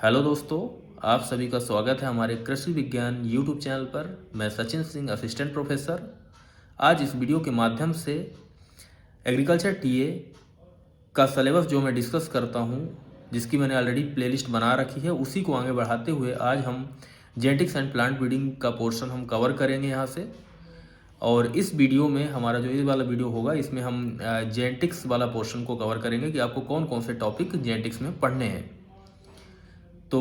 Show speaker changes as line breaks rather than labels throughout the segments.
Hello दोस्तों, आप सभी का स्वागत है हमारे कृषि विज्ञान यूट्यूब चैनल पर। मैं सचिन सिंह, असिस्टेंट प्रोफेसर। आज इस वीडियो के माध्यम से एग्रीकल्चर टीए का सिलेबस जो मैं डिस्कस करता हूँ, जिसकी मैंने ऑलरेडी प्लेलिस्ट बना रखी है, उसी को आगे बढ़ाते हुए आज हम जेनेटिक्स एंड प्लांट ब्रीडिंग का पोर्शन हम कवर करेंगे यहाँ से। और इस वीडियो में हमारा जो ये वाला वीडियो होगा, इसमें हम जेनेटिक्स वाला पोर्शन को कवर करेंगे कि आपको कौन कौन से टॉपिक जेनेटिक्स में पढ़ने हैं। तो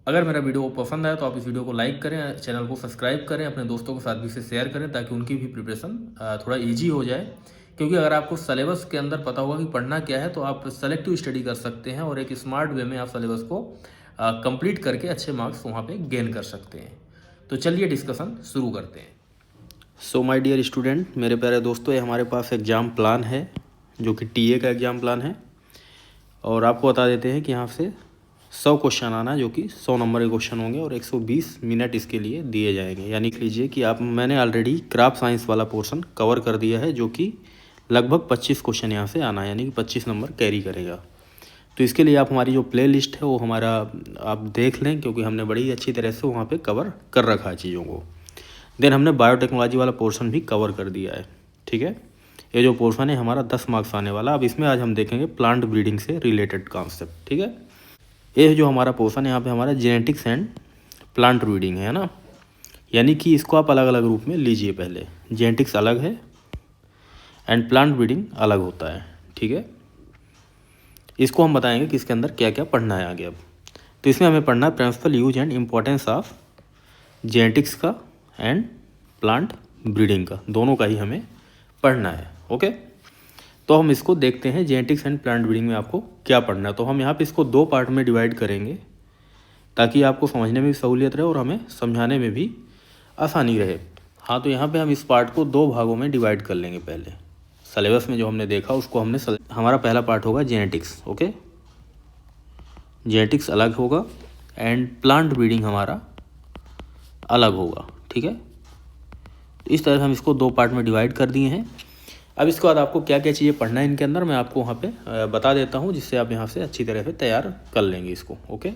अगर मेरा वीडियो पसंद आए तो आप इस वीडियो को लाइक करें, चैनल को सब्सक्राइब करें, अपने दोस्तों के साथ भी इसे शेयर करें ताकि उनकी भी प्रिपरेशन थोड़ा इजी हो जाए। क्योंकि अगर आपको सिलेबस के अंदर पता होगा कि पढ़ना क्या है तो आप सेलेक्टिव स्टडी कर सकते हैं और एक स्मार्ट वे में आप सिलेबस को कंप्लीट करके अच्छे मार्क्स वहाँ पे गेन कर सकते हैं। तो चलिए डिस्कशन शुरू करते हैं। सो माय डियर स्टूडेंट, मेरे प्यारे दोस्तों, ये हमारे पास एग्ज़ाम प्लान है जो कि टीए का एग्ज़ाम प्लान है। और आपको बता देते हैं कि यहाँ से 100 क्वेश्चन आना, जो कि 100 नंबर के क्वेश्चन होंगे और 120 मिनट इसके लिए दिए जाएंगे। यानी लीजिए कि मैंने ऑलरेडी क्राफ्ट साइंस वाला पोर्शन कवर कर दिया है, जो कि लगभग 25 क्वेश्चन यहाँ से आना है, यानी कि 25 नंबर कैरी करेगा। तो इसके लिए आप हमारी जो प्ले लिस्ट है वो हमारा आप देख लें, क्योंकि हमने बड़ी अच्छी तरह से वहाँ पर कवर कर रखा है चीज़ों को। देन हमने बायोटेक्नोलॉजी वाला पोर्शन भी कवर कर दिया है। ठीक है, ये जो पोर्शन है हमारा 10 मार्क्स आने वाला। अब इसमें आज हम देखेंगे प्लांट ब्रीडिंग से रिलेटेड कॉन्सेप्ट। ठीक है, ये जो हमारा पोर्शन है यहाँ पे हमारा जेनेटिक्स एंड प्लांट ब्रीडिंग है ना, यानी कि इसको आप अलग अलग रूप में लीजिए। पहले जेनेटिक्स अलग है एंड प्लांट ब्रीडिंग अलग होता है। ठीक है, इसको हम बताएंगे कि इसके अंदर क्या क्या पढ़ना है आगे। अब तो इसमें हमें पढ़ना है principle, use and importance of genetics का एंड प्लांट ब्रीडिंग का, दोनों का ही हमें पढ़ना है। ओके, तो हम इसको देखते हैं जेनेटिक्स एंड प्लांट ब्रीडिंग में आपको क्या पढ़ना है। तो हम यहाँ पे इसको 2 पार्ट में डिवाइड करेंगे ताकि आपको समझने में भी सहूलियत रहे और हमें समझाने में भी आसानी रहे। हाँ, तो यहाँ पे हम इस पार्ट को 2 भागों में डिवाइड कर लेंगे। पहले सिलेबस में जो हमने देखा उसको हमारा पहला पार्ट होगा जेनेटिक्स। ओके, जेनेटिक्स अलग होगा एंड प्लांट ब्रीडिंग हमारा अलग होगा। ठीक है, इस तरह से हम इसको 2 पार्ट में डिवाइड कर दिए हैं। अब इसके बाद आपको क्या क्या चीज़ें पढ़ना है इनके अंदर मैं आपको वहाँ पे बता देता हूँ, जिससे आप यहाँ से अच्छी तरह से तैयार कर लेंगे इसको। ओके,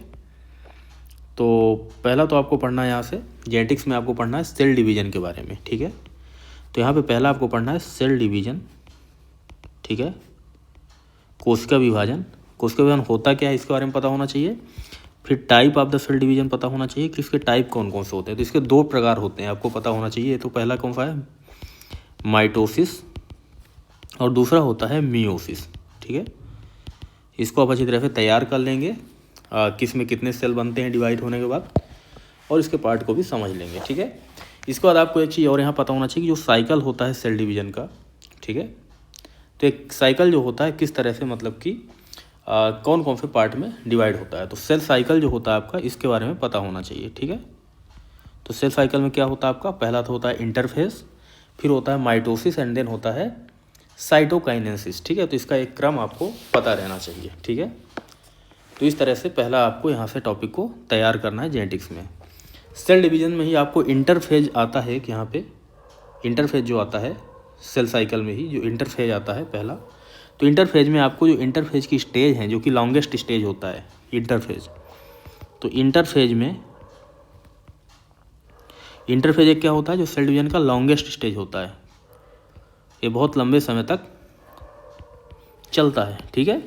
तो पहला तो आपको पढ़ना है यहाँ से जेनेटिक्स में आपको पढ़ना है सेल डिवीज़न के बारे में। ठीक है, तो यहाँ पे पहला आपको पढ़ना है सेल डिवीज़न। ठीक है, कोशिका विभाजन। कोशिका विभाजन होता क्या है इसके बारे में पता होना चाहिए। फिर type of the cell division पता होना चाहिए कि इसके टाइप कौन कौन से होते हैं। तो इसके 2 प्रकार होते हैं, आपको पता होना चाहिए। तो पहला कौन सा है, माइटोसिस, और दूसरा होता है मियोसिस। ठीक है, इसको आप अच्छी तरह से तैयार कर लेंगे, किस में कितने सेल बनते हैं डिवाइड होने के बाद, और इसके पार्ट को भी समझ लेंगे। ठीक है, इसके बाद आपको एक चीज़ और यहाँ पता होना चाहिए कि जो साइकिल होता है सेल डिवीज़न का। ठीक है, तो एक साइकिल जो होता है किस तरह से, मतलब कि कौन कौन से पार्ट में डिवाइड होता है। तो सेल साइकिल जो होता है आपका, इसके बारे में पता होना चाहिए। ठीक है, तो सेल साइकिल में क्या होता है आपका, पहला तो होता है इंटरफेस, फिर होता है माइटोसिस एंड देन होता है साइटोकाइनेसिस। ठीक है, तो इसका एक क्रम आपको पता रहना चाहिए। ठीक है, तो इस तरह से पहला आपको यहाँ से टॉपिक को तैयार करना है जेनेटिक्स में। सेल डिवीज़न में ही आपको इंटरफेज आता है कि यहाँ पे इंटरफेज जो आता है सेल साइकिल में ही जो इंटरफेज आता है पहला। तो इंटरफेज में आपको जो इंटरफेज की स्टेज है, जो कि लॉन्गेस्ट स्टेज होता है इंटरफेज, तो इंटरफेज एक क्या होता है, जो सेल डिवीज़न का लॉन्गेस्ट स्टेज होता है। ये बहुत लंबे समय तक चलता है। ठीक है,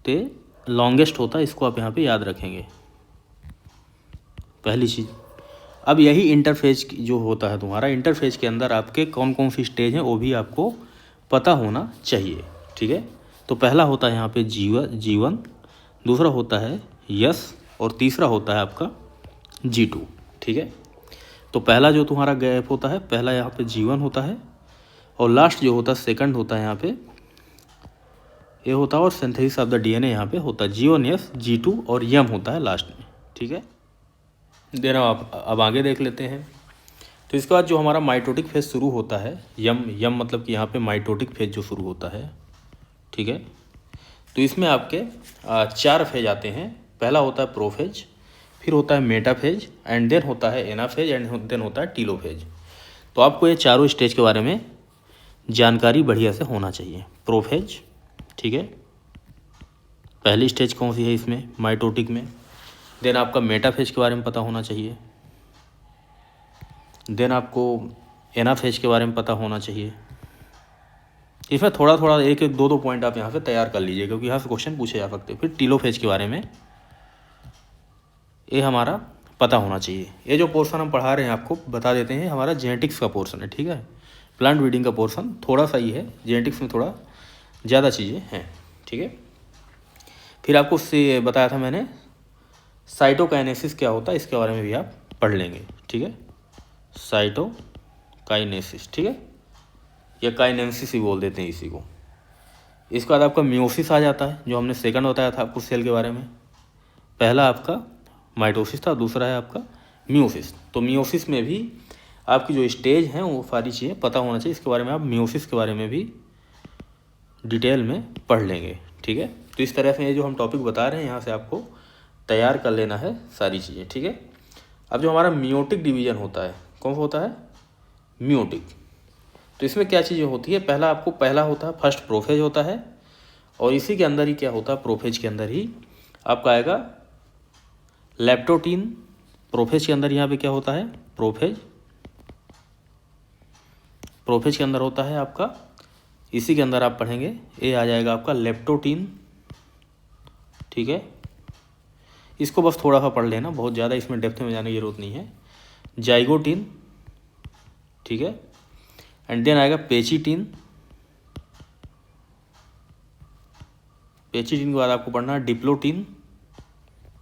तो लॉन्गेस्ट होता है, इसको आप यहाँ पे याद रखेंगे, पहली चीज़। अब यही इंटरफेज जो होता है तुम्हारा, इंटरफेज के अंदर आपके कौन कौन सी स्टेज हैं वो भी आपको पता होना चाहिए। ठीक है, तो पहला होता है यहाँ पे G1, दूसरा होता है यस, और तीसरा होता है आपका G2। ठीक है, तो पहला जो तुम्हारा गैप होता है, पहला यहाँ पे G1 होता है, और लास्ट जो होता है सेकंड होता है यहाँ पे ये होता है, और सिंथेसिस ऑफ द डीएनए यहाँ पे होता है G1 यस, G2 और यम होता है लास्ट में। ठीक है, देना आप अब आगे देख लेते हैं। तो इसके बाद जो हमारा माइटोटिक फेज शुरू होता है, यम मतलब कि यहाँ पे माइटोटिक फेज जो शुरू होता है। ठीक है, तो इसमें आपके 4 फेज आते हैं। पहला होता है प्रोफेज, फिर होता है मेटाफेज, एंड देन होता है एनाफेज, एंड देन होता है टीलोफेज। तो आपको ये चारों स्टेज के बारे में जानकारी बढ़िया से होना चाहिए। प्रोफेज, ठीक है, पहली स्टेज कौन सी है इसमें, माइटोटिक में। देन आपका मेटाफेज के बारे में पता होना चाहिए। देन आपको एनाफेज के बारे में पता होना चाहिए। इसमें थोड़ा थोड़ा एक एक दो दो पॉइंट आप यहाँ से तैयार कर लीजिए, क्योंकि यहाँ से क्वेश्चन पूछे जा सकते हैं। फिर टीलोफेज के बारे में ये हमारा पता होना चाहिए। ये जो पोर्शन हम पढ़ा रहे हैं आपको बता देते हैं, हमारा जेनेटिक्स का पोर्शन है, ठीक है। प्लांट ब्रीडिंग का पोर्शन थोड़ा सा ही है, जेनेटिक्स में थोड़ा ज़्यादा चीज़ें हैं, ठीक है। फिर आपको उससे बताया था मैंने साइटोकाइनेसिस क्या होता है, इसके बारे में भी आप पढ़ लेंगे, ठीक है। साइटोकाइनेसिस, ठीक है, या काइनेसिस ही बोल देते हैं इसी को। इसके बाद आपका मियोसिस आ जाता है, जो हमने सेकंड बताया था आपको सेल के बारे में। पहला आपका माइटोसिस था, दूसरा है आपका मियोसिस। तो मियोसिस में भी आपकी जो स्टेज हैं वो सारी चीज़ें पता होना चाहिए। इसके बारे में आप मियोसिस के बारे में भी डिटेल में पढ़ लेंगे, ठीक है। तो इस तरह से ये जो हम टॉपिक बता रहे हैं यहाँ से आपको तैयार कर लेना है सारी चीज़ें, ठीक है। अब जो हमारा मियोटिक डिवीजन होता है, कौन सा होता है, मियोटिक। तो इसमें क्या चीज़ें होती है, पहला होता है फर्स्ट प्रोफेज होता है, और इसी के अंदर ही क्या होता है, प्रोफेज के अंदर ही आपका आएगा लेप्टोटीन। प्रोफेज के अंदर यहाँ पे क्या होता है, प्रोफेज के अंदर होता है आपका, इसी के अंदर आप पढ़ेंगे, ये आ जाएगा आपका लेप्टोटीन, ठीक है। इसको बस थोड़ा सा पढ़ लेना, बहुत ज़्यादा इसमें डेप्थ में जाने की जरूरत नहीं है। जाइगोटीन, ठीक है, एंड देन आएगा पेचिटीन। पेचिटीन के बाद आपको पढ़ना है डिप्लोटीन,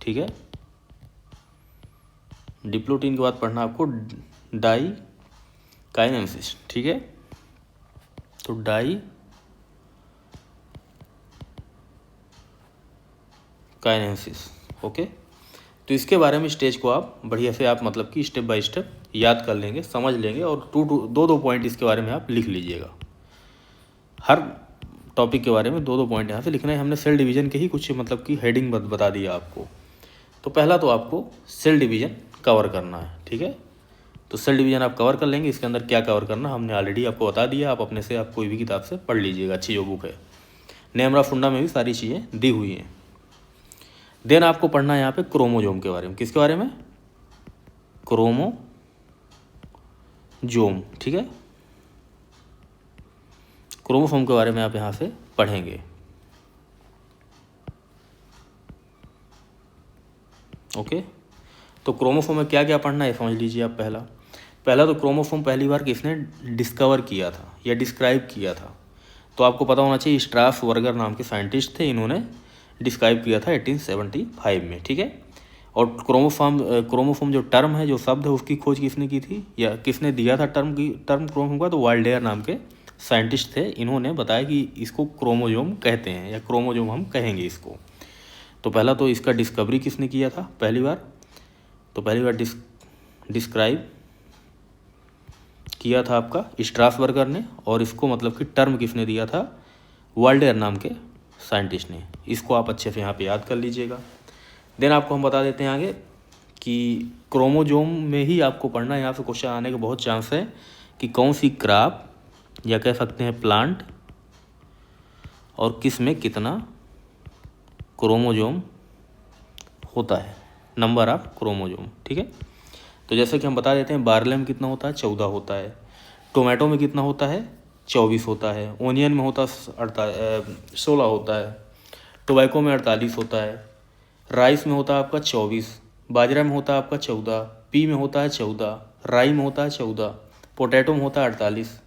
ठीक है। डिप्लोटीन के बाद पढ़ना आपको डाई काइनेसिस, ठीक है। तो डाई काइनेसिस, ओके। तो इसके बारे में स्टेज को आप बढ़िया से आप मतलब कि स्टेप बाय स्टेप याद कर लेंगे, समझ लेंगे, और दो पॉइंट इसके बारे में आप लिख लीजिएगा। हर टॉपिक के बारे में दो पॉइंट यहाँ से लिखना है। हमने सेल डिवीज़न के ही कुछ मतलब कि हेडिंग बता दिया आपको। तो पहला तो आपको सेल डिवीज़न कवर करना है, ठीक है। तो सेल डिवीज़न आप कवर कर लेंगे। इसके अंदर क्या कवर करना हमने ऑलरेडी आपको बता दिया। आप अपने से आप कोई भी किताब से पढ़ लीजिएगा, अच्छी जो बुक है। नेमरा फुंडा में भी सारी चीज़ें दी हुई हैं। देन आपको पढ़ना है यहाँ पे क्रोमोजोम के बारे में। किसके बारे में, क्रोमोजोम, ठीक है। क्रोमोसोम के बारे में आप यहाँ से पढ़ेंगे, ओके। तो क्रोमोसोम में क्या क्या पढ़ना है समझ लीजिए आप। पहला तो क्रोमोसोम पहली बार किसने डिस्कवर किया था या डिस्क्राइब किया था, तो आपको पता होना चाहिए। स्ट्रासबर्गर नाम के साइंटिस्ट थे, इन्होंने डिस्क्राइब किया था 1875 में, ठीक है। और क्रोमोसोम जो टर्म है, जो शब्द है, उसकी खोज किसने की थी या किसने दिया था टर्म क्रोमोसोम का, तो वाल्डेयर नाम के साइंटिस्ट थे। इन्होंने बताया कि इसको क्रोमोजोम कहते हैं या क्रोमोजोम हम कहेंगे इसको। तो पहला तो इसका डिस्कवरी किसने किया था पहली बार, तो पहली बार डिस्क्राइब किया था आपका स्ट्रासबर्गर ने, और इसको मतलब कि टर्म किसने दिया था, वाल्डेयर नाम के साइंटिस्ट ने। इसको आप अच्छे से यहाँ पे याद कर लीजिएगा। देन आपको हम बता देते हैं आगे कि क्रोमोजोम में ही आपको पढ़ना है। यहाँ से क्वेश्चन आने के बहुत चांस है कि कौन सी क्रॉप या कह सकते हैं प्लांट और किस में कितना क्रोमोजोम होता है, नंबर ऑफ क्रोमोजोम, ठीक है। तो जैसे कि हम बता देते हैं, बारले में कितना होता है, 14 होता है। टोमेटो में कितना होता है, 24 होता है। ओनियन में होता 16 होता है। टोबैको में 48 होता है। राइस में होता है आपका 24। बाजरा में होता है आपका 14। पी में होता है 14। राई में होता है 14। पोटैटो में होता है 48।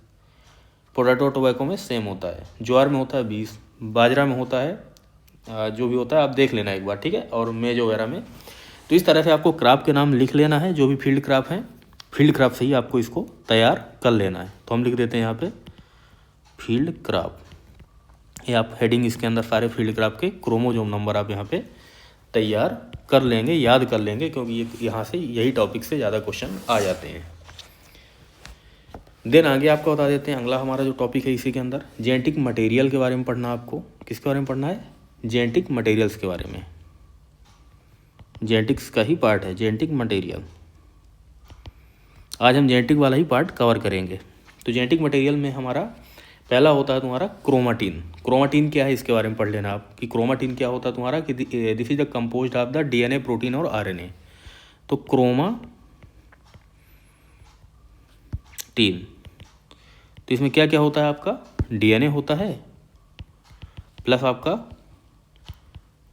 पोटैटो टोबैको में सेम होता है। ज्वार में होता है 20। बाजरा में होता है जो भी होता है आप देख लेना एक बार, ठीक है, और मेज वगैरह में। तो इस तरह से आपको क्रॉप के नाम लिख लेना है, जो भी फील्ड क्रॉप है, फील्ड क्रॉप से ही आपको इसको तैयार कर लेना है। तो हम लिख देते हैं यहाँ पे फील्ड क्रॉप। ये आप हेडिंग इसके अंदर सारे फील्ड क्रॉप के क्रोमोजोम नंबर आप यहाँ पे तैयार कर लेंगे, याद कर लेंगे, क्योंकि ये यहाँ से यही टॉपिक से ज़्यादा क्वेश्चन आ जाते हैं। देन आगे आपको बता देते हैं अगला हमारा जो टॉपिक है इसी के अंदर जेनेटिक मटेरियल के बारे में पढ़ना। आपको किसके बारे में पढ़ना है, जेनेटिक मटेरियल्स के बारे में। जेनेटिक्स का ही पार्ट है जेनेटिक मटेरियल। आज हम जेनेटिक वाला ही पार्ट कवर करेंगे। तो जेनेटिक मटेरियल में हमारा पहला होता है तुम्हारा क्रोमाटिन। क्रोमाटिन क्या है इसके बारे में पढ़ लेना आप कि क्रोमाटिन क्या होता है तुम्हारा कि this is the composed of the DNA, protein और आरएनए। तो क्रोमाटिन, तो इसमें क्या क्या होता है आपका, डीएनए होता है प्लस आपका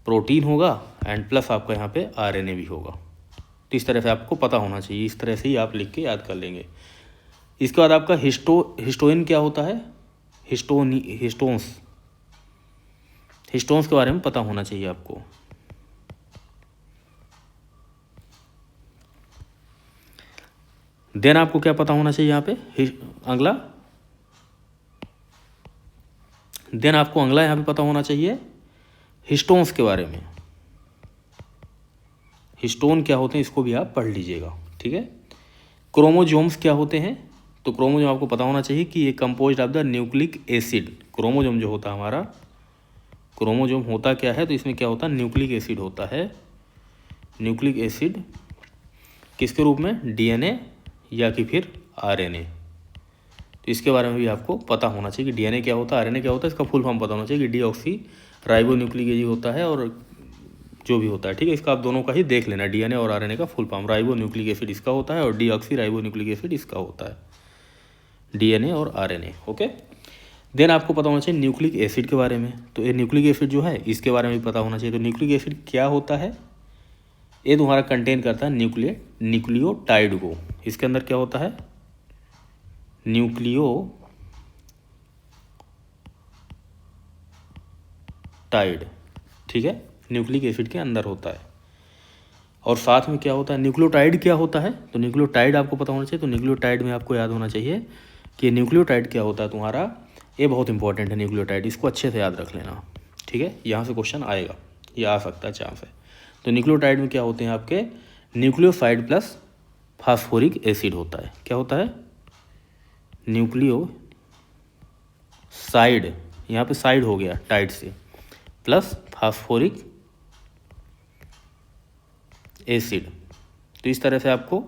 प्रोटीन होगा एंड प्लस आपका यहाँ पे आरएनए भी होगा। तो इस तरह से आपको पता होना चाहिए, इस तरह से ही आप लिख के याद कर लेंगे। इसके बाद आपका हिस्टोन क्या होता है, हिस्टोन्स के बारे में पता होना चाहिए आपको। देन आपको क्या पता होना चाहिए यहाँ पे अगला, देन आपको अगला यहाँ पे पता होना चाहिए हिस्टोन्स के बारे में। हिस्टोन क्या होते हैं इसको भी आप पढ़ लीजिएगा, ठीक है। क्रोमोजोम्स क्या होते हैं, तो क्रोमोजोम आपको पता होना चाहिए कि ये composed of the nucleic acid. Chromosome जो होता है हमारा, क्रोमोजोम होता क्या है, तो इसमें क्या होता है, न्यूक्लिक एसिड होता है। न्यूक्लिक एसिड किसके रूप में, डीएनए या कि फिर आरएनए। तो इसके बारे में भी आपको पता होना चाहिए कि डीएनए क्या होता है, आरएनए क्या होता है, इसका फुल फॉर्म पता होना चाहिए कि डीऑक्सी राइबो न्यूक्लिक एसिड होता है और जो भी होता है, ठीक है। इसका आप दोनों का ही देख लेना, डीएनए और आरएनए का full form. Ribo nucleic acid इसका होता है और डीऑक्सी राइबो न्यूक्लिक एसिड इसका होता है, डीएनए और आरएनए, ओके। देन आपको पता होना चाहिए न्यूक्लिक एसिड के बारे में। तो ये न्यूक्लिक एसिड जो है इसके बारे में भी पता होना चाहिए। तो न्यूक्लिक एसिड क्या होता है, ये तुम्हारा कंटेन करता है न्यूक्लियोटाइड को। इसके अंदर क्या होता है, न्यूक्लियोटाइड, ठीक है, न्यूक्लिक एसिड के अंदर होता है। और साथ में क्या होता है, न्यूक्लियोटाइड क्या होता है, तो न्यूक्लियोटाइड आपको पता होना चाहिए। तो न्यूक्लियोटाइड में आपको याद होना चाहिए कि न्यूक्लियोटाइड क्या होता है तुम्हारा, ये बहुत इंपॉर्टेंट है न्यूक्लियोटाइड, इसको अच्छे से याद रख लेना, ठीक है। यहाँ से क्वेश्चन आएगा, ये आ सकता है चांस है। तो न्यूक्लियोटाइड में क्या होते हैं आपके, न्यूक्लियोसाइड प्लस फास्फोरिक एसिड होता है। क्या होता है, न्यूक्लियोसाइड, यहाँ पे साइड हो गया टाइड से, प्लस फास्फोरिक एसिड। तो इस तरह से आपको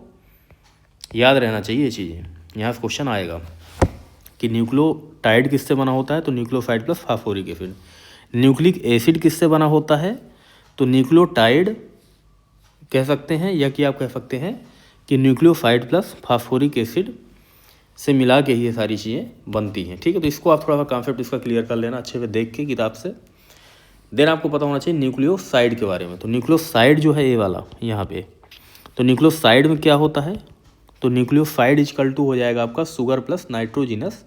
याद रहना चाहिए ये चीज़ें। यहाँ से क्वेश्चन आएगा कि न्यूक्लियोटाइड किससे बना होता है, तो nucleoside plus phosphoric acid. Nucleic acid किससे बना होता है, तो न्यूक्लियोटाइड कह सकते हैं, या कि आप कह सकते हैं कि न्यूक्लियोसाइड प्लस फास्फोरिक एसिड से मिला के ही ये सारी चीज़ें बनती हैं, ठीक है। तो इसको आप थोड़ा सा कॉन्सेप्ट इसका क्लियर कर लेना अच्छे से देख के किताब से। देन आपको पता होना चाहिए न्यूक्लियोसाइड के बारे में। तो न्यूक्लियोसाइड जो है ये वाला यहाँ पे, तो न्यूक्लियोसाइड में क्या होता है, तो न्यूक्लियोसाइड इक्वल टू हो जाएगा आपका शुगर प्लस नाइट्रोजिनस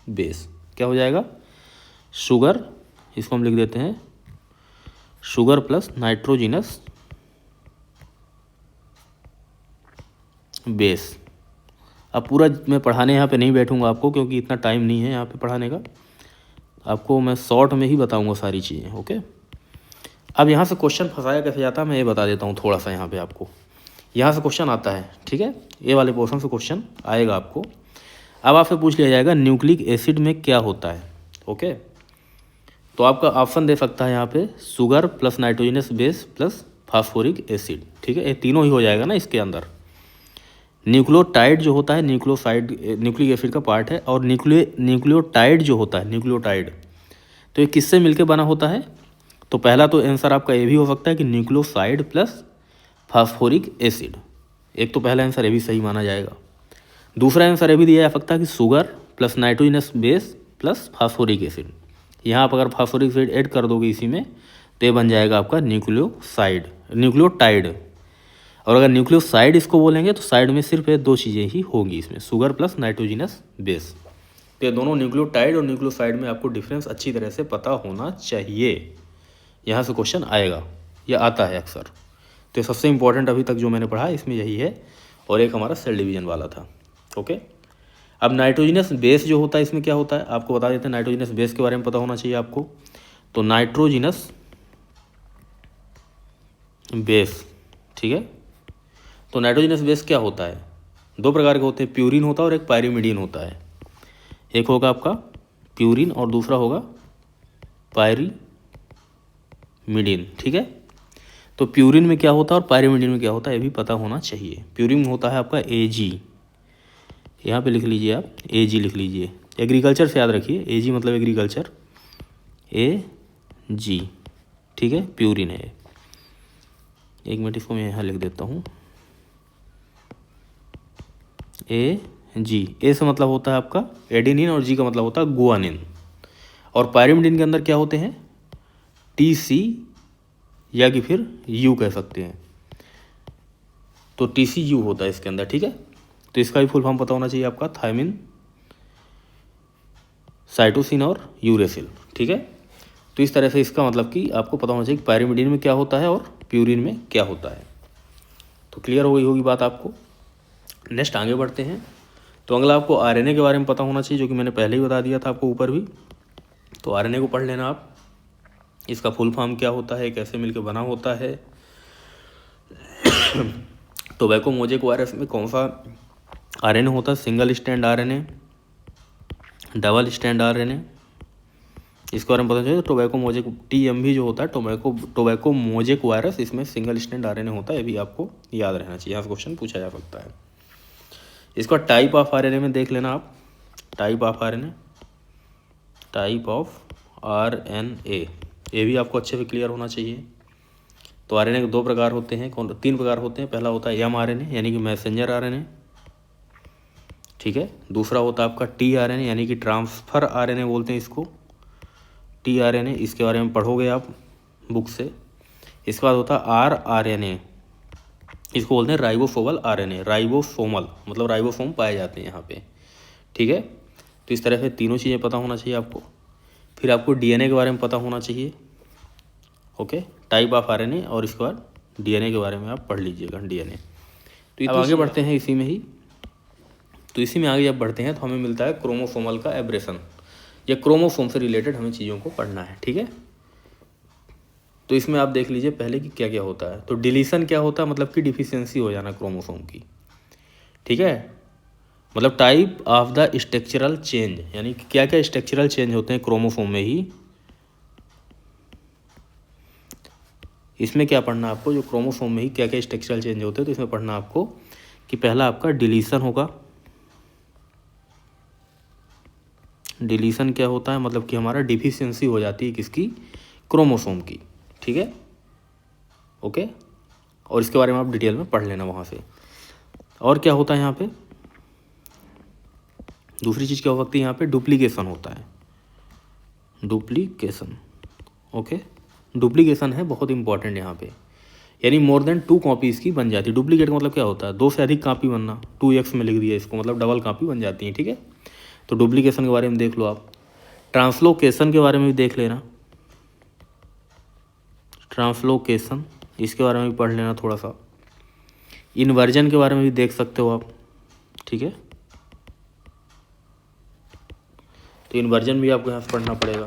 बेस। क्या हो जाएगा, शुगर, इसको हम लिख देते हैं शुगर प्लस नाइट्रोजिनस बेस। अब पूरा मैं पढ़ाने यहाँ पे नहीं बैठूंगा आपको, क्योंकि इतना टाइम नहीं है यहाँ पे पढ़ाने का, आपको मैं शॉर्ट में ही बताऊंगा सारी चीज़ें, ओके। अब यहाँ से क्वेश्चन फंसाया कैसे जाता है मैं ये बता देता हूँ थोड़ा सा। यहाँ पे आपको यहाँ से क्वेश्चन आता है, ठीक है, ये वाले पोर्शन से क्वेश्चन आएगा आपको। अब आपसे पूछ लिया जाएगा न्यूक्लिक एसिड में क्या होता है, ओके। तो आपका ऑप्शन दे सकता है यहाँ पे sugar plus nitrogenous base plus phosphoric acid, ठीक है, ये तीनों ही हो जाएगा ना इसके अंदर। न्यूक्लियोटाइड जो होता है न्यूक्लियोसाइड न्यूक्लिक एसिड का पार्ट है, और न्यूक्लियोटाइड जो होता है न्यूक्लियोटाइड, तो ये किससे मिलके बना होता है, तो पहला तो आंसर आपका ये भी हो सकता है कि न्यूक्लियोसाइड प्लस फास्फोरिक एसिड, एक तो पहला आंसर ये भी सही माना जाएगा। दूसरा आंसर ये भी दिया जा सकता है कि sugar plus nitrogenous base plus phosphoric acid. यहाँ आप अगर फास्फोरिक एसिड ऐड कर दोगे इसी में तो ये बन जाएगा आपका न्यूक्लियोटाइड। और अगर न्यूक्लियोसाइड इसको बोलेंगे तो साइड में सिर्फ ये दो चीज़ें ही होंगी इसमें, शुगर प्लस नाइट्रोजिनस बेस। तो ये दोनों न्यूक्लियोटाइड और न्यूक्लियोसाइड में आपको डिफरेंस अच्छी तरह से पता होना चाहिए। यहाँ से क्वेश्चन आएगा, यह आता है अक्सर। तो सबसे इम्पोर्टेंट अभी तक जो मैंने पढ़ा इसमें यही है, और एक हमारा सेल डिवीजन वाला था, ओके। अब नाइट्रोजिनस बेस जो होता है इसमें क्या होता है आपको बता देते हैं। नाइट्रोजिनस बेस के बारे में पता होना चाहिए आपको। तो नाइट्रोजिनस बेस, ठीक है, तो नाइट्रोजिनस बेस क्या होता है, दो प्रकार के होते हैं, प्यूरिन होता है और एक पायरीमिडीन होता है। एक होगा आपका प्यूरिन और दूसरा होगा पायरीमिडीन, ठीक है। तो प्यूरिन में क्या होता है और पायरीमिडीन में क्या होता है ये भी पता होना चाहिए। प्यूरिन में होता है आपका Ag, यहाँ पे लिख लीजिए आप Ag लिख लीजिए, एग्रीकल्चर से याद रखिए, AG मतलब एग्रीकल्चर, AG, ठीक है, प्यूरिन है। एक मिनट इसको मैं यहाँ लिख देता हूँ, AG। ए से मतलब होता है आपका एडेनिन और G का मतलब होता है गुआनिन। और पायरिमिडिन के अंदर क्या होते हैं, TC या कि फिर U कह सकते हैं, तो TCU होता है इसके अंदर, ठीक है। तो इसका भी फुल फॉर्म पता होना चाहिए आपका, थायमिन, साइटोसिन और यूरेसिल, ठीक है। तो इस तरह से इसका मतलब कि आपको पता होना चाहिए कि पायरिमिडिन में क्या होता है और प्यूरिन में क्या होता है। तो क्लियर हो गई होगी बात आपको। नेक्स्ट आगे बढ़ते हैं। तो अगला आपको RNA के बारे में पता होना चाहिए, जो कि मैंने पहले ही बता दिया था आपको ऊपर भी। तो RNA को पढ़ लेना आप, इसका फुल फॉर्म क्या होता है, कैसे मिलकर बना होता है। टोबैको मोजेक वायरस में कौन सा RNA होता है, single stand RNA, double stand RNA, इसके बारे में पता चले। तो टोबैको मोजेक TMV जो होता है, टोबैको मोजेक वायरस, इसमें सिंगल स्टैंड RNA होता है, ये भी आपको याद रहना चाहिए, यहाँ से क्वेश्चन पूछा जा सकता है। इसका टाइप ऑफ RNA में देख लेना आप, type of RNA, type of RNA, ये भी आपको अच्छे से क्लियर होना चाहिए। तो RNA के 2 प्रकार होते हैं, 3 प्रकार होते हैं। पहला होता है mRNA यानी कि मैसेंजर RNA, ठीक है। दूसरा होता है आपका tRNA यानी कि ट्रांसफ़र RNA बोलते हैं इसको, tRNA, इसके बारे में पढ़ोगे आप बुक से। इसके बाद होता है rRNA, इसको बोलते हैं राइबोसोमल RNA, राइबोसोमल मतलब राइबोसोम पाए जाते हैं यहाँ पे, ठीक है। तो इस तरह से तीनों चीज़ें पता होना चाहिए आपको। फिर आपको DNA के बारे में पता होना चाहिए, ओके, टाइप ऑफ RNA, और इसके बाद DNA के बारे में आप पढ़ लीजिएगा, DNA। तो अब आगे बढ़ते हैं इसी में ही। तो इसी में आगे जब बढ़ते हैं तो हमें मिलता है क्रोमोसोमल का एब्रेशन, या क्रोमोसोम से रिलेटेड हमें चीज़ों को पढ़ना है, ठीक है। तो इसमें आप देख लीजिए पहले कि क्या क्या होता है। तो डिलीशन क्या होता है, मतलब कि डिफिशियंसी हो जाना क्रोमोसोम की, ठीक है। मतलब type of the structural change, यानी कि क्या क्या स्ट्रक्चरल चेंज होते हैं क्रोमोसोम में ही। इसमें क्या पढ़ना आपको, जो क्रोमोसोम में ही क्या क्या स्ट्रक्चरल चेंज होते हैं, तो इसमें पढ़ना आपको कि पहला आपका डिलीशन होगा। डिलीशन क्या होता है, मतलब कि हमारा डिफिशियंसी हो जाती है किसकी, क्रोमोसोम की, ठीक है, ओके। और इसके बारे में आप डिटेल में पढ़ लेना वहाँ से। और क्या होता है यहाँ पे, दूसरी चीज़ क्या हो सकती है यहाँ पे, डुप्लीकेशन होता है, डुप्लीकेशन, ओके। डुप्लीकेशन है बहुत इंपॉर्टेंट यहाँ पे, यानी मोर देन 2 कॉपीज़ की बन जाती है। डुप्लीकेट का मतलब क्या होता है, 2 से अधिक कॉपी बनना, 2x में लिख दिया इसको, मतलब डबल कॉपी बन जाती है, ठीक है। तो डुप्लीकेशन के बारे में देख लो आप। ट्रांसलोकेशन के बारे में भी देख लेना, ट्रांसलोकेशन, इसके बारे में भी पढ़ लेना थोड़ा सा। इन्वर्जन के बारे में भी देख सकते हो आप, ठीक है। तो इन्वर्जन भी आपको यहाँ से पढ़ना पड़ेगा।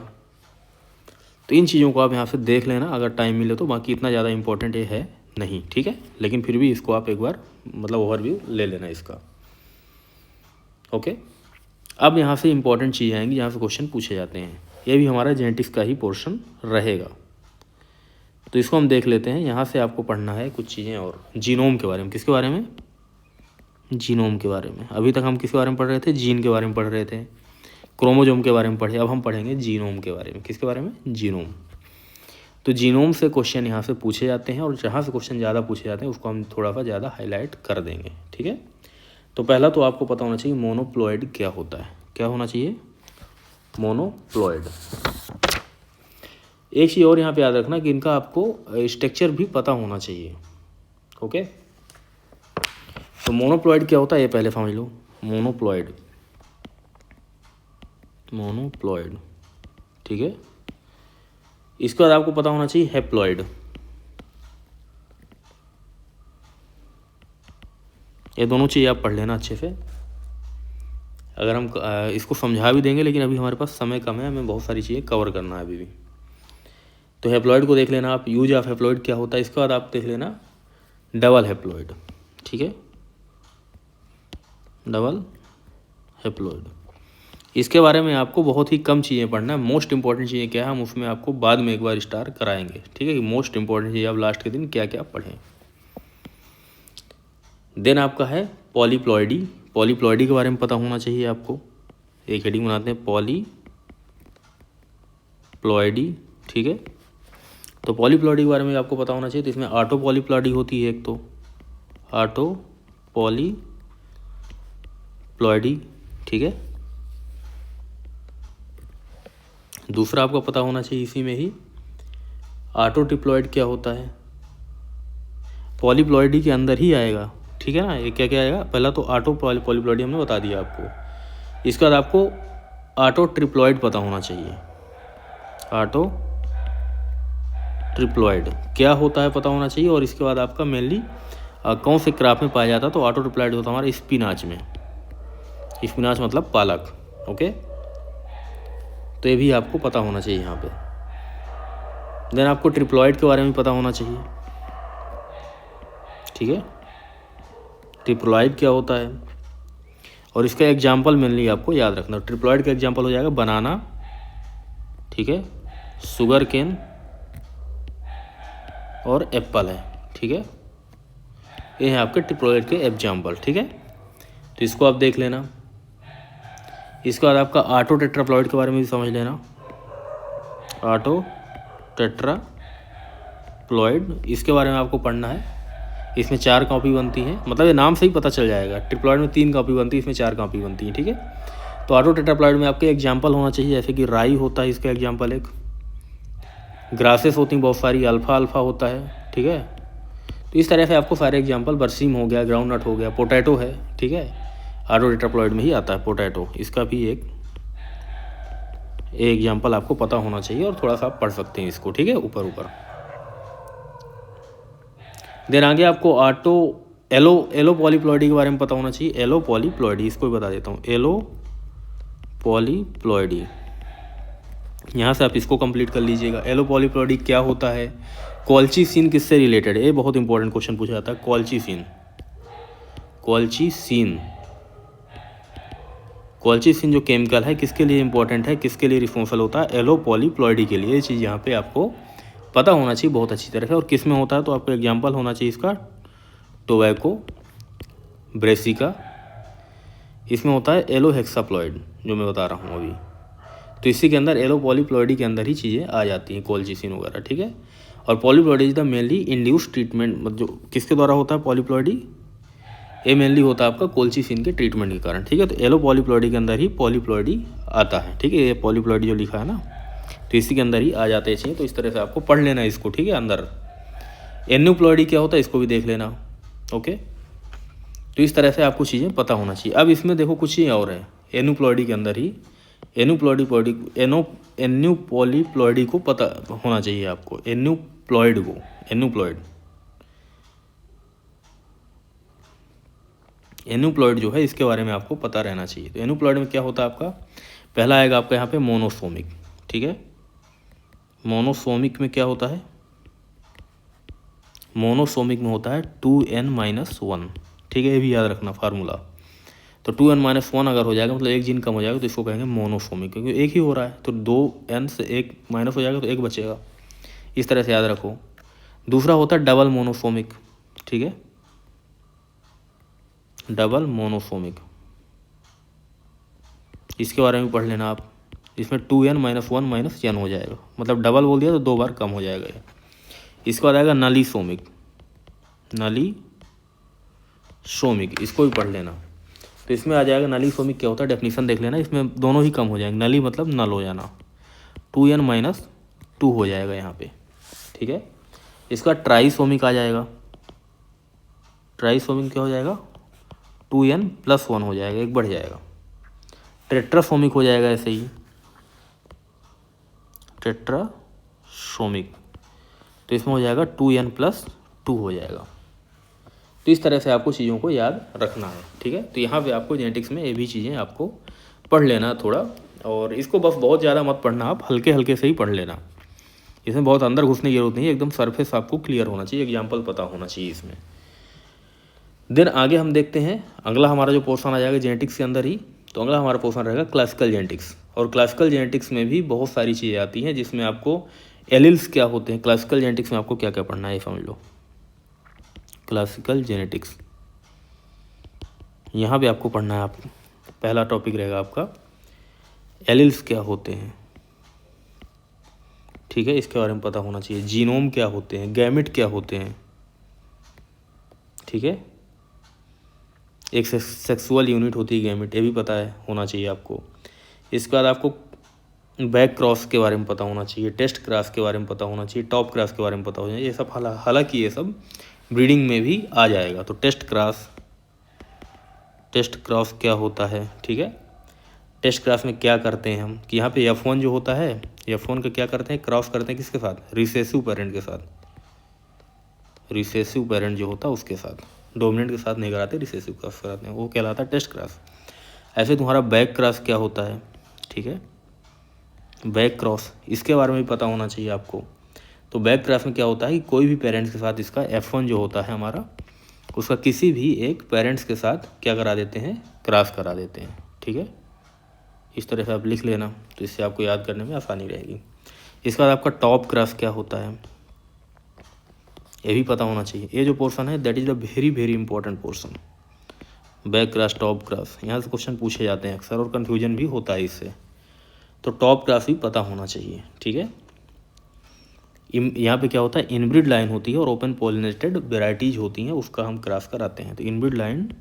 तो इन चीज़ों को आप यहाँ से देख लेना अगर टाइम मिले तो, बाकी इतना ज़्यादा इंपॉर्टेंट ये है नहीं, ठीक है। लेकिन फिर भी इसको आप एक बार मतलब ओवरव्यू ले लेना इसका, ओके। अब यहाँ से इंपॉर्टेंट चीज़ें आएंगी जहाँ से क्वेश्चन पूछे जाते हैं, ये भी हमारा जेनेटिक्स का ही पोर्शन रहेगा। तो इसको हम देख लेते हैं। यहाँ से आपको पढ़ना है कुछ चीज़ें और जीनोम के बारे में। किसके बारे में, जीनोम के बारे में। अभी तक हम किसके बारे में पढ़ रहे थे, जीन के बारे में पढ़ रहे थे, क्रोमोजोम के बारे में पढ़े। अब हम पढ़ेंगे जीनोम के बारे में। किसके बारे में, जीनोम। तो जीनोम से क्वेश्चन यहाँ से पूछे जाते हैं, और जहाँ से क्वेश्चन ज़्यादा पूछे जाते हैं उसको हम थोड़ा सा ज़्यादा हाईलाइट कर देंगे, ठीक है। तो पहला तो आपको पता होना चाहिए मोनोप्लॉइड क्या होता है। क्या होना चाहिए, मोनोप्लॉइड। एक चीज़ और यहाँ पे याद रखना कि इनका आपको स्ट्रक्चर भी पता होना चाहिए, ओके। तो मोनोप्लॉइड क्या होता है ये पहले समझ लो। मोनोप्लॉइड, मोनोप्लॉइड, ठीक है। इसके बाद आपको पता होना चाहिए हैप्लॉइड। ये दोनों चीज़ आप पढ़ लेना अच्छे से। अगर हम इसको समझा भी देंगे, लेकिन अभी हमारे पास समय कम है, हमें बहुत सारी चीज़ें कवर करना है अभी भी। तो हैप्लॉइड को देख लेना आप, यूज ऑफ हैप्लॉइड क्या होता है। इसके बाद आप देख लेना डबल हैप्लॉइड, ठीक है, डबल हैप्लॉइड। इसके बारे में आपको बहुत ही कम चीज़ें पढ़ना है। मोस्ट इंपॉर्टेंट चीज़ें क्या है हम उसमें आपको बाद में एक बार स्टार कराएंगे, ठीक है, कि मोस्ट इंपॉर्टेंट चीज़ आप लास्ट के दिन क्या क्या पढ़ें। देन आपका है पॉलीप्लॉइडी। पॉलीप्लॉइडी के बारे में पता होना चाहिए आपको। एक हेडिंग बनाते हैं पॉलीप्लॉइडी, ठीक है। तो पॉलीप्लॉइडी के बारे में आपको पता होना चाहिए। तो इसमें ऑटो पॉलीप्लॉइडी होती है एक, तो ऑटो पॉलीप्लॉइडी, ठीक है। दूसरा आपको पता होना चाहिए इसी में ही ऑटो ट्रिप्लॉइड क्या होता है, पॉलीप्लॉइडी के अंदर ही आएगा, ठीक है ना। ये क्या क्या आएगा, पहला तो ऑटो पॉलीप्लॉइडी हमने बता दिया आपको। इसके बाद आपको ऑटो ट्रिप्लॉइड पता होना चाहिए। ऑटो ट्रिप्लॉइड क्या होता है पता होना चाहिए। और इसके बाद आपका मेनली कौन से क्रॉप में पाया जाता है, तो ऑटो ट्रिप्लॉइड होता है हमारा स्पिनाच में। स्पिनाच मतलब पालक, ओके। तो ये भी आपको पता होना चाहिए यहाँ पे। देन आपको ट्रिप्लॉइड के बारे में पता होना चाहिए, ठीक है। ट्रिप्लॉइड क्या होता है और इसका एग्जाम्पल मेनली आपको याद रखना। ट्रिप्लॉइड का एग्जाम्पल हो जाएगा बनाना, ठीक है, शुगर केन और एप्पल है, ठीक है। ये हैं आपके ट्रिप्लॉइड के एग्जाम्पल, ठीक है। तो इसको आप देख लेना। इसके बाद आपका ऑटो टेट्राप्लॉइड के बारे में भी समझ लेना। ऑटो टेट्राप्लॉइड, इसके बारे में आपको पढ़ना है। इसमें 4 कॉपी बनती है, मतलब ये नाम से ही पता चल जाएगा। ट्रिप्लॉइड में 3 कॉपी बनती है, इसमें 4 कॉपी बनती है, ठीक है। तो ऑटो टेट्राप्लॉइड में आपके एग्जाम्पल होना चाहिए, जैसे कि राई होता है इसका एग्जाम्पल एक, ग्रासेस होती हैं बहुत सारी, अल्फा होता है, ठीक है। तो इस तरह से आपको सारे एग्जाम्पल, बरसीम हो गया, ग्राउंड नट हो गया, पोटैटो है, ठीक है। ऑटो टेट्राप्लॉइड में ही आता है पोटैटो, इसका भी एक एग्जाम्पल आपको पता होना चाहिए और थोड़ा सा आप पढ़ सकते हैं इसको, ठीक है, ऊपर। देन आगे आपको ऑटो एलो पॉलीप्लॉइडी के बारे में पता होना चाहिए। एलो पॉलीप्लॉइडी, इसको भी बता देता हूँ। एलो पॉलीप्लॉइडी, यहाँ से आप इसको कंप्लीट कर लीजिएगा। एलो पॉलीप्लॉइडी क्या होता है, कॉल्चिसिन किससे रिलेटेड है, ये बहुत इंपॉर्टेंट क्वेश्चन पूछा जाता है। कॉल्चिसिन जो केमिकल है किसके लिए इंपॉर्टेंट है, किसके लिए रिस्पॉन्सिबल होता है, एलो पॉलीप्लॉइडी के लिए। ये चीज़ यहाँ पे आपको पता होना चाहिए बहुत अच्छी तरह से। और किस में होता है, तो आपको एग्जांपल होना चाहिए इसका, टोबैको, ब्रेसिका। इसमें होता है एलो हेक्साप्लॉइड, जो मैं बता रहा हूँ अभी। तो इसी के अंदर एलो पॉलीप्लॉइडी के अंदर ही चीज़ें आ जाती हैं, कॉल्चिसिन वगैरह, ठीक है। और polyploidy is the mainly induce treatment, जो किसके द्वारा होता है पॉलीप्लॉइडी, ये मेनली होता है आपका कॉल्चिसिन के ट्रीटमेंट के कारण, ठीक है। तो एलो पॉलीप्लॉइडी के अंदर ही पॉलीप्लॉइडी आता है, ठीक है। ये पॉलीप्लॉइडी जो लिखा है ना, तो इसी के अंदर ही आ जाते हैं। तो इस तरह से आपको पढ़ लेना इसको, ठीक है। अंदर एन्यूप्लॉइडी क्या होता है, इसको भी देख लेना, ओके। तो इस तरह से आपको चीज़ें पता होना चाहिए। अब इसमें देखो कुछ ही और है, एन्यूप्लॉइडी के अंदर ही एन्यूपॉलीप्लॉइडी को पता होना चाहिए आपको। एन्यूप्लॉइड जो है इसके बारे में आपको पता रहना चाहिए। तो एन्यूप्लॉइड में क्या होता है आपका, पहला आएगा आपका यहाँ पे मोनोसोमिक, ठीक है। मोनोसोमिक में क्या होता है, मोनोसोमिक में होता है 2n-1, ठीक है। ये भी याद रखना फार्मूला। तो 2n-1 अगर हो जाएगा, मतलब एक जीन कम हो जाएगा, तो इसको कहेंगे मोनोसोमिक, क्योंकि एक ही हो रहा है। तो 2n से 1 माइनस हो जाएगा तो 1 बचेगा, इस तरह से याद रखो। दूसरा होता है डबल मोनोसोमिक, ठीक है, डबल मोनोसोमिक, इसके बारे में पढ़ लेना आप। इसमें 2n-1 - n हो जाएगा, मतलब डबल बोल दिया तो 2 बार कम हो जाएगा ये। इसके बाद आएगा नलीसोमिक, इसको भी पढ़ लेना। तो इसमें आ जाएगा नलीसोमिक क्या होता है, डेफिनेशन देख लेना। इसमें दोनों ही कम हो जाएंगे, नली मतलब नल हो जाना, 2n-2 हो जाएगा यहाँ पे, ठीक है। इसका ट्राइसोमिक आ जाएगा, ट्राइसोमिक क्या हो जाएगा, 2n+1 हो जाएगा, एक बढ़ जाएगा। टेट्रासोमिक हो जाएगा ऐसे ही, टेट्रासोमिक, तो इसमें हो जाएगा 2n+2 हो जाएगा। तो इस तरह से आपको चीज़ों को याद रखना है, ठीक है। तो यहाँ पे आपको जेनेटिक्स में ये भी चीज़ें आपको पढ़ लेना थोड़ा, और इसको बस बहुत ज़्यादा मत पढ़ना, आप हल्के हल्के से ही पढ़ लेना। इसमें बहुत अंदर घुसने की जरूरत नहीं है, एकदम सरफेस आपको क्लियर होना चाहिए, एग्जाम्पल पता होना चाहिए इसमें। देन आगे हम देखते हैं, अगला हमारा जो पोर्शन आ जाएगा जेनेटिक्स के अंदर ही। तो अगला हमारा पोर्शन रहेगा क्लासिकल जेनेटिक्स। और क्लासिकल जेनेटिक्स में भी बहुत सारी चीज़ें आती हैं, जिसमें आपको एलिल्स क्या होते हैं, क्लासिकल जेनेटिक्स में आपको क्या क्या पढ़ना है ये समझ लो। क्लासिकल जेनेटिक्स यहाँ भी आपको पढ़ना है, आप पहला टॉपिक रहेगा आपका एलिल्स क्या होते हैं, ठीक है, इसके बारे में पता होना चाहिए। जीनोम क्या होते हैं, गैमेट क्या होते हैं, ठीक है, एक सेक्सुअल यूनिट होती है गैमेट, ये भी पता है, होना चाहिए आपको। इसके बाद आपको बैक क्रॉस के बारे में पता होना चाहिए, टेस्ट क्रॉस के बारे में पता होना चाहिए, टॉप क्रॉस के बारे में पता होना चाहिए। ये सब हालांकि ये सब ब्रीडिंग में भी आ जाएगा। तो टेस्ट क्रॉस क्या होता है, ठीक है, टेस्ट क्रॉस में क्या करते हैं हम कि यहाँ पे F1 जो होता है, F1 का क्या करते हैं, क्रॉस करते हैं किसके साथ, रिसेसिव पेरेंट के साथ, रिसेसिव पेरेंट जो होता है उसके साथ, डोमिनेंट के साथ नहीं कराते, रिसेसिव क्रॉस कराते हैं, वो कहलाता है टेस्ट क्रॉस। ऐसे तुम्हारा बैक क्रॉस क्या होता है, ठीक है, बैक क्रॉस, इसके बारे में भी पता होना चाहिए आपको। तो बैक क्रॉस में क्या होता है कि कोई भी पेरेंट्स के साथ इसका F1 जो होता है हमारा, उसका किसी भी एक पेरेंट्स के साथ क्या करा देते हैं, क्रॉस करा देते हैं, ठीक है। इस तरह से आप लिख लेना, तो इससे आपको याद करने में आसानी रहेगी। इसके बाद आपका टॉप क्रॉस क्या होता है, ये भी पता होना चाहिए। ये जो पोर्शन है that is the very very important portion, back cross top cross, यहाँ से क्वेश्चन पूछे जाते हैं अक्सर और कन्फ्यूजन भी होता है इससे। तो टॉप क्रॉस भी पता होना चाहिए, ठीक है। यहाँ पे क्या होता है, इनब्रिड लाइन होती है और ओपन पॉलिनेटेड वेराइटीज होती हैं, उसका हम क्रॉस कराते हैं। तो इनब्रिड लाइन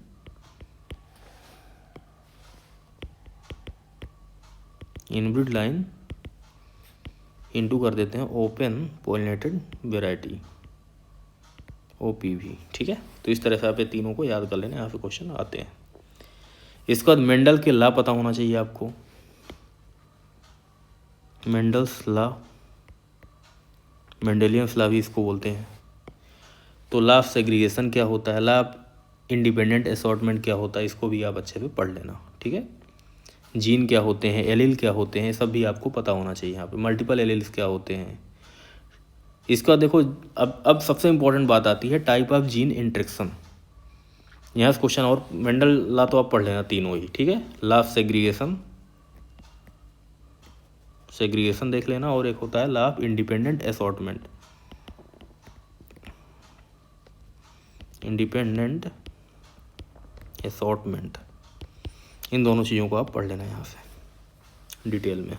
इनटू कर देते हैं ओपन पॉलिनेटेड वेराइटी, OPV, ठीक है। तो इस तरह से आप ये तीनों को याद कर लेना, यहाँ पे क्वेश्चन आते हैं। इसके बाद मेंडल के लॉ पता होना चाहिए आपको, मेंडल्स लॉ, मेंडेलियंस लॉ भी इसको बोलते हैं। तो लॉ ऑफ सेग्रीगेशन क्या होता है, लॉ ऑफ इंडिपेंडेंट असॉर्टमेंट क्या होता है, इसको भी आप अच्छे से पढ़ लेना, ठीक है। जीन क्या होते हैं, एलील क्या होते हैं, सब भी आपको पता होना चाहिए। यहाँ पे मल्टीपल एलील्स क्या होते हैं। इसका देखो अब सबसे इंपॉर्टेंट बात आती है टाइप ऑफ जीन इंट्रैक्शन। यहाँ से क्वेश्चन, और मेंडल लॉ तो आप पढ़ लेना तीनों ही, ठीक है। लॉ ऑफ सेग्रीगेशन देख लेना, और एक होता है लॉ ऑफ इंडिपेंडेंट असॉर्टमेंट, इन दोनों चीज़ों को आप पढ़ लेना यहाँ से डिटेल में।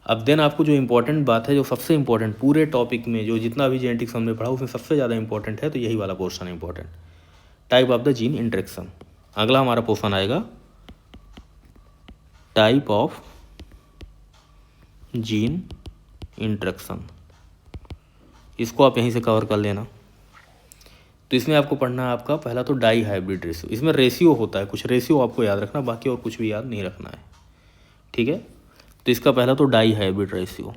अब देन आपको जो इम्पोर्टेंट बात है, जो सबसे इम्पोर्टेंट पूरे टॉपिक में, जो जितना भी जेनेटिक्स हमने पढ़ा उसमें सबसे ज़्यादा इंपॉर्टेंट है, तो यही वाला पोर्शन है important, type of the gene interaction. अगला हमारा पोर्शन आएगा टाइप ऑफ जीन इंट्रैक्शन, इसको आप यहीं से कवर कर लेना। तो इसमें आपको पढ़ना है आपका पहला तो डाई हाइब्रिड रेशियो। इसमें रेशियो होता है, कुछ रेशियो आपको याद रखना, बाकी और कुछ भी याद नहीं रखना है, ठीक है। तो इसका पहला तो डाई हाइब्रिड रेशियो,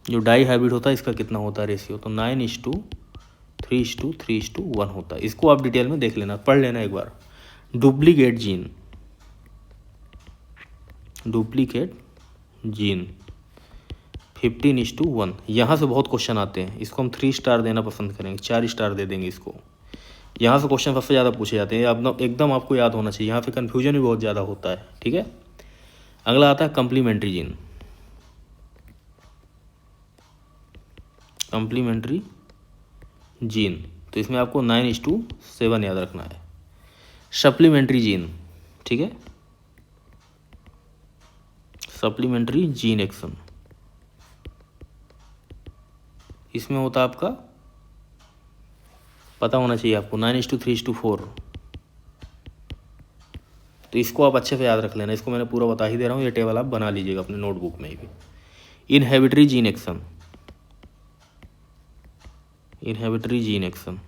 जो डाई हाइब्रिड होता है इसका कितना होता है रेशियो, तो 9:3:3:1 होता है। इसको आप डिटेल में देख लेना, पढ़ लेना एक बार। Duplicate gene 15:1। यहाँ से बहुत क्वेश्चन आते हैं, इसको हम 3 स्टार देना पसंद करेंगे, 4 स्टार दे देंगे इसको। यहाँ से क्वेश्चन सबसे ज़्यादा पूछे जाते हैं, अब एकदम आपको याद होना चाहिए, यहाँ पे कन्फ्यूजन भी बहुत ज़्यादा होता है, ठीक है। अगला आता है कम्प्लीमेंट्री जीन, तो इसमें आपको 9:7 याद रखना है। सप्लीमेंट्री जीन, ठीक है, सप्लीमेंट्री जीन एक्शन, इसमें होता है आपका, पता होना चाहिए आपको, 9:3:4। तो इसको आप अच्छे से याद रख लेना, इसको मैंने पूरा बता ही दे रहा हूँ, ये टेबल आप बना लीजिएगा अपने नोटबुक में भी। इनहेबिटरी जीन एक्शन,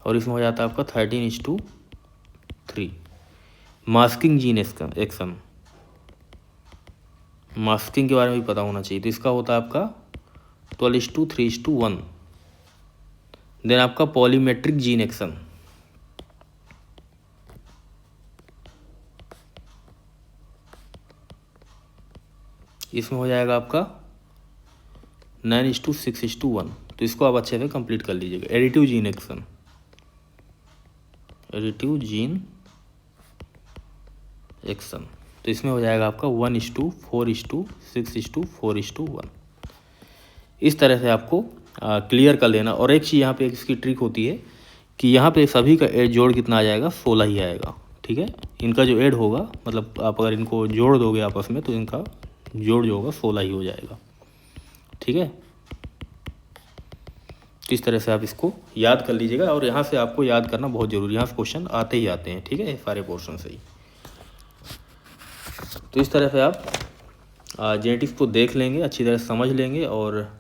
और इसमें हो जाता है आपका 13:3। मास्किंग जीन एक्शन, मास्किंग के बारे में भी पता होना चाहिए, तो इसका होता है आपका 12:3:1। देन आपका पॉलीमेट्रिक जीन एक्शन, इसमें हो जाएगा आपका 9:6:1। तो इसको आप अच्छे से कंप्लीट कर लीजिएगा। एडिटिव जीन एक्शन, तो इसमें हो जाएगा आपका 1:4:6:4:1। इस तरह से आपको क्लियर कर लेना। और एक चीज़ यहाँ पे इसकी ट्रिक होती है कि यहाँ पे सभी का ऐड जोड़ कितना आ जाएगा, 16 ही आएगा। ठीक है, इनका जो ऐड होगा, मतलब आप अगर इनको जोड़ दोगे आपस में तो इनका जोड़ जो होगा 16 ही हो जाएगा। ठीक है, इस तरह से आप इसको याद कर लीजिएगा, और यहाँ से आपको याद करना बहुत ज़रूरी है, यहाँ से क्वेश्चन आते ही आते हैं। ठीक है, सारे पोर्शन से ही। तो इस तरह से आप जेनेटिक्स को देख लेंगे, अच्छी तरह समझ लेंगे, और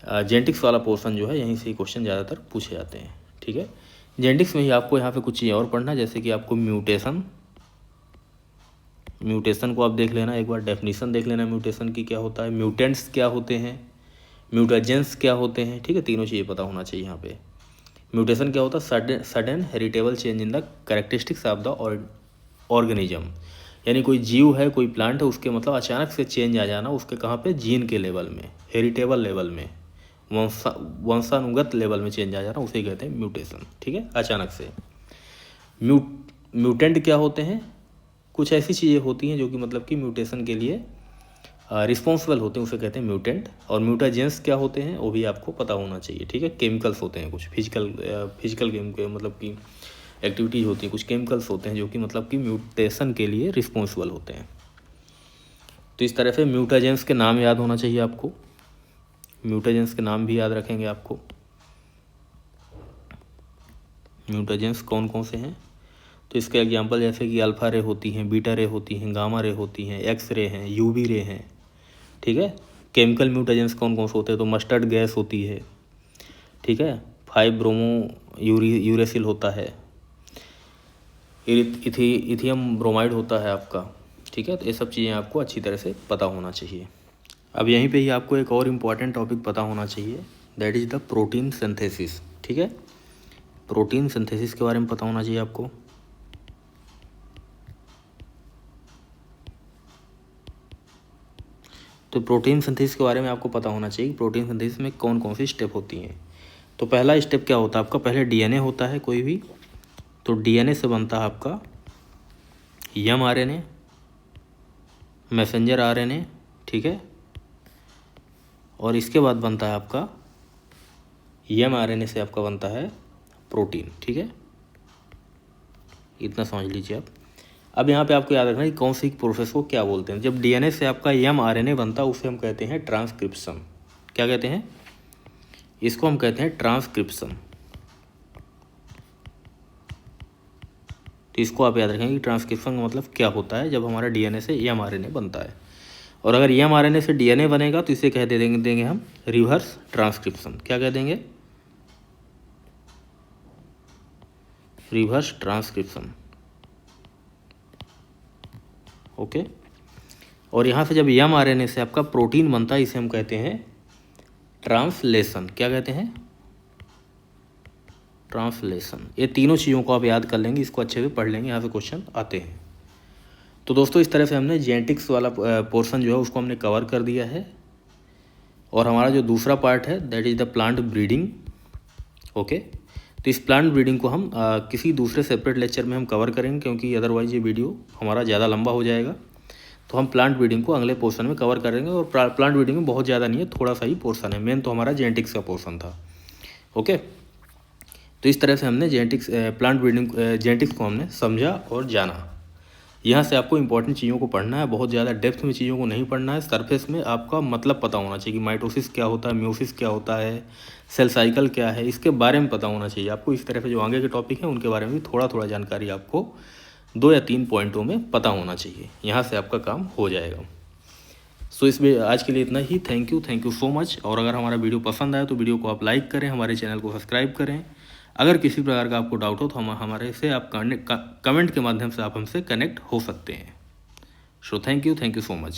जेनेटिक्स वाला पोर्शन जो है यहीं से ही क्वेश्चन ज़्यादातर पूछे जाते हैं। ठीक है, जेनेटिक्स में ही आपको यहाँ पे कुछ चीज़ और पढ़ना, जैसे कि आपको म्यूटेशन को आप देख लेना, एक बार डेफिनेशन देख लेना म्यूटेशन की क्या होता है, म्यूटेंट्स क्या होते हैं, म्यूटाजेंस क्या होते हैं। ठीक है, तीनों चीज़ें पता होना चाहिए यहाँ पे। म्यूटेशन क्या होता है, sudden heritable change in the characteristics of the organism, यानी कोई जीव है, कोई प्लांट है, उसके मतलब अचानक से चेंज आ जाना उसके कहाँ पे, जीन के लेवल में, हेरिटेबल लेवल में, वंशानुगत लेवल में चेंज आ जाना, उसे कहते हैं म्यूटेशन। ठीक है, अचानक से। म्यूटेंट क्या होते हैं, कुछ ऐसी चीज़ें होती हैं जो कि मतलब कि म्यूटेशन के लिए रिस्पॉन्सिबल होते हैं, उसे कहते हैं म्यूटेंट। और म्यूटाजेंस क्या होते हैं वो भी आपको पता होना चाहिए। ठीक है, केमिकल्स होते हैं कुछ फिजिकल गेम के मतलब कि एक्टिविटीज़ होती हैं, कुछ केमिकल्स होते हैं जो कि मतलब कि म्यूटेशन के लिए रिस्पॉन्सिबल होते हैं। तो इस तरह से म्यूटाजेंस के नाम याद होना चाहिए आपको, म्यूटाजेंस के नाम भी याद रखेंगे आपको। म्यूटाजेंस कौन कौन से हैं, तो इसके एग्जांपल जैसे कि अल्फ़ा रे होती हैं, बीटा रे होती हैं, गामा रे होती हैं, एक्स रे हैं, यूवी रे हैं। ठीक है, केमिकल म्यूटाजेंस कौन कौन से होते हैं, तो मस्टर्ड गैस होती है। ठीक है, 5 ब्रोमो यूरेसिल होता है, इथियम ब्रोमाइड होता है आपका। ठीक है, तो ये सब चीज़ें आपको अच्छी तरह से पता होना चाहिए। अब यहीं पे ही आपको एक और इम्पॉर्टेंट टॉपिक पता होना चाहिए, that is the protein synthesis. ठीक है, प्रोटीन सिंथेसिस के बारे में पता होना चाहिए आपको। तो प्रोटीन सिंथेसिस के बारे में आपको पता होना चाहिए, प्रोटीन सिंथेसिस में कौन कौन सी स्टेप होती हैं। तो पहला स्टेप क्या होता है आपका, पहले डीएनए होता है कोई भी, तो डीएनए से बनता है आपका mRNA, मैसेंजर आरएनए। ठीक है, और इसके बाद बनता है आपका mRNA से आपका बनता है प्रोटीन। ठीक है, इतना समझ लीजिए आप। अब यहाँ पे आपको याद रखना है कि कौन सी प्रोसेस को क्या बोलते हैं। जब डीएनए से आपका mRNA बनता है उसे हम कहते हैं ट्रांसक्रिप्शन। क्या कहते हैं, इसको हम कहते हैं ट्रांसक्रिप्शन। तो इसको आप याद रखेंगे कि ट्रांसक्रिप्शन का मतलब क्या होता है, जब हमारा डीएनए से mRNA बनता है। और अगर mRNA से डीएनए बनेगा तो इसे कह देंगे हम रिवर्स ट्रांसक्रिप्शन। क्या कह देंगे, रिवर्स ट्रांसक्रिप्शन। ओके, और यहाँ से जब mRNA से आपका प्रोटीन बनता है इसे हम कहते हैं ट्रांसलेशन। क्या कहते हैं, ट्रांसलेशन। ये तीनों चीज़ों को आप याद कर लेंगे, इसको अच्छे से पढ़ लेंगे, यहाँ से क्वेश्चन आते हैं। तो दोस्तों इस तरह से हमने जेनेटिक्स वाला पोर्शन जो है उसको हमने कवर कर दिया है, और हमारा जो दूसरा पार्ट है that is the plant breeding. Okay, तो इस प्लांट ब्रीडिंग को हम किसी दूसरे सेपरेट लेक्चर में हम कवर करेंगे, क्योंकि अदरवाइज ये वीडियो हमारा ज़्यादा लंबा हो जाएगा। तो हम प्लांट ब्रीडिंग को अगले पोर्शन में कवर करेंगे, और प्लांट ब्रीडिंग में बहुत ज़्यादा नहीं है, थोड़ा सा ही पोर्शन है, मेन तो हमारा जेनेटिक्स का पोर्शन था। ओके, तो इस तरह से हमने प्लांट ब्रीडिंग जेनेटिक्स को हमने समझा और जाना। यहाँ से आपको इंपॉर्टेंट चीज़ों को पढ़ना है, बहुत ज़्यादा डेप्थ में चीज़ों को नहीं पढ़ना है, सरफेस में आपका मतलब पता होना चाहिए कि माइटोसिस क्या होता है, म्यूसिस क्या होता है, सेल साइकिल क्या है, इसके बारे में पता होना चाहिए आपको। इस तरह से जो आगे के टॉपिक हैं उनके बारे में भी थोड़ा थोड़ा जानकारी आपको 2 या 3 पॉइंटों में पता होना चाहिए, यहाँ से आपका काम हो जाएगा। सो इसमें आज के लिए इतना ही। Thank you so much. और अगर हमारा वीडियो पसंद आए तो वीडियो को आप लाइक करें, हमारे चैनल को सब्सक्राइब करें। अगर किसी प्रकार का आपको डाउट हो तो हमारे से आप कमेंट के माध्यम से आप हमसे कनेक्ट हो सकते हैं। So thank you so much.